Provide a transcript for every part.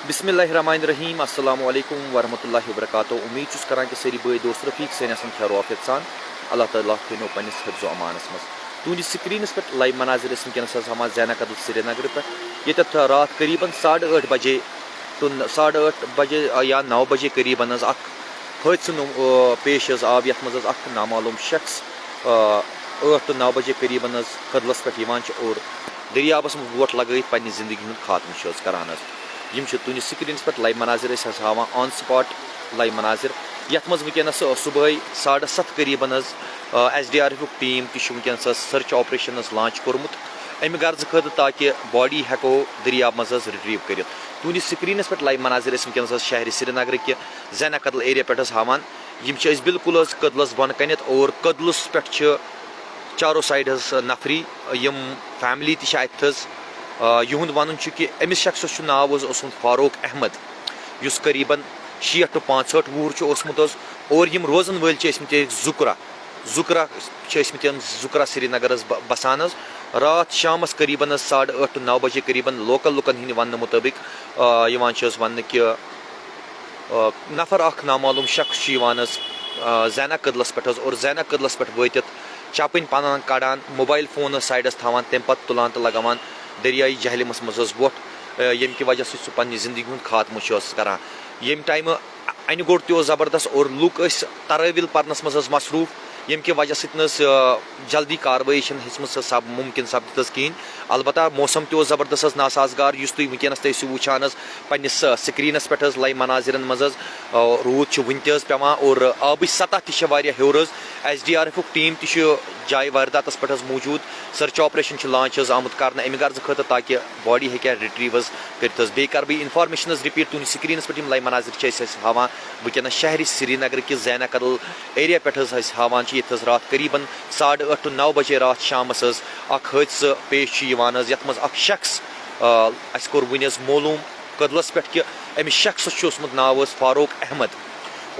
बिस्मिल्लाहिर्रहमानिर्रहीम अस्सलामु अलैकुम वरहमतुल्लाहि वबरकातुहू। उम्मीद छुस करान कि सारी बई दोस्त रफीक सैन खैर वाफियत सान अल्लाह ताला थो पन्निस हिफ्ज़ो अमानस मज। तुंदिस स्क्रीनस पे लाइव मनाजिर वनस हमा ज़ैनाकदल श्रीनगर पे ये रात करीबन 8:30 बजे तो 8:30 बजे या 9 बजे करीबन हादसा पेश आव ये मज नामालूम शख्स 8 to 9 बजे करीबन कदलस पे और दरियाबस में वोट लग पन्नी जिंदगी हूँ खात्म करान। यम तुंदिस स्क्रीन पे लाइव मनाजिर हावान ऑन स्पॉट लाइव मनाजिर यथ मज वनस सुबह 7:30 करीबन SDRF टीम तक सर्च ऑपरेशन लॉन्च कोर्मुत अमि गर्ज खत ताकि बॉडी हेको दरियाब मज रिट्रीव कर। तुंदिस स्क्रीन पे लाइव मनाजिर वनस शहर श्रीनगर कि ज़ैनाकदल एरिया पे हावान बिल्कुल कदलस बन कन और कदलस पे चारों साइड नफरी यम फैमिली तथ युंद वन कि अमिस शख्स नाव फारूक अहमद युस करीबन 60 to 65 वुहर और यम रोजन वल जुकरा जुकरा श्रीनगर बसान रात शामस करीबन 8:30 to 9 बजे करीबन लोकल लुकन हिंद वन मुताबिक वन कि नफर नामालूम शख्स ज़ैनाकदलस पे और ज़ैनाकदलस पे वत चपन पन कड़ान मोबाइल फोन साइडस थवान तम पे तुलान तो लगान दरियाई जहलमस मज वोट यम कि वजह सह पन्नी जिंदगी हूँ खात्म करान। यम टाइम अन गोड़ तो ज़बरदस्त और लूक तराविल परनस मज मसरूफ यम कि वजह सह जल्दी कार्रवाई सब मुमकिन सपद कहें। अलबत्ता मौसम तो ज़बरदस्त नासाजगार तुम वनस वुचान पन्निस स्क्रीनस पे लाइव मनाजिर मज रूद वन पेवान और आब सतह तोर SDRF टीम जाए वारदात पे मौजूद सर्च ऑपरेशन लॉन्च आमुत कर अमि गर्ज खत ताकि बॉडी हे रिट्रीव कर बे कर बह इन्फॉर्मेशन रिपीट तुंद स्क्रीन पे लाइव मनाजिर हावान वनस शहर श्रीनगर कि ज़ैनाकदल एरिया पे हावान ये रात करीबन 8:30 to 9 बजे रात शामस हादसा पेश यथ मज शख्स अस कोर वन मालूम कदलस पे कि अमिस शख्स नाव फारूक अहमद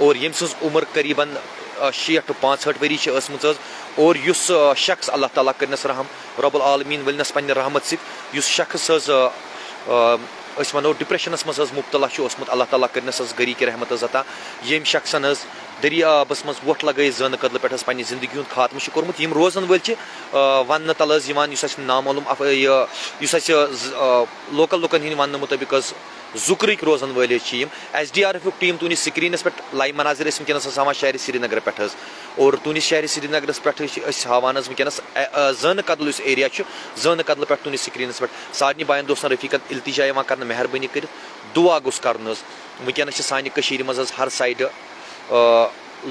और यम सज उम्र करीबन 60 to 65 वरी और युस शख्स अल्लाह ताला करनस रहम रब्बुल आलमीन वलनस पन्ने रहमत सत शख्स वनो डिप्रेशनस मज मुब्तला अल्लाह ताला करनस गरी के रहमत अता यम शख्सन दरियाबस मज वोट लगे ज़ैनाकदल पे पन्नी जिंदगी हूँ खात्म कोर्मुत यम रोजन वल वन तल नामालूम लोकल लुकन हिंद वन मुताबिक जुक्रिक रोजन वल SDRF टीम तुंदिस स्क्रीनस पे लाइव मनाजिर वनस हावान शहर श्रीनगर पे और तुंदिस शहर श्रीनगर पे हावान वनस ज़ैनाकदल एरिया ज़ैनाकदल पे तुंदिस स्क्रीनस पे सारे बायन दोस्तन रफीकन इल्तिजा कर मेहरबानी कर दुआ गोस कर वनस सानि मज हर साइड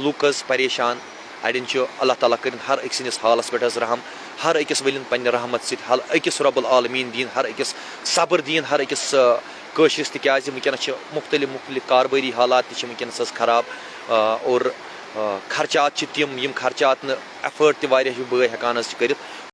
लूक परेशान अड़न अल्लाह ताला कर हर एक सस हालस पे रहम हर अकिस वलिन पन्ने रहमत सत हर अकिस रब्बुल आलमीन दीन हर अकिस सब्र दीन हर अकिस कशिस तिकाज वनस मुख्तलिफ कारबारी हालात वनस खराब और खर्चात तम यम खर्चात एफर्ट तय बय हेकान कर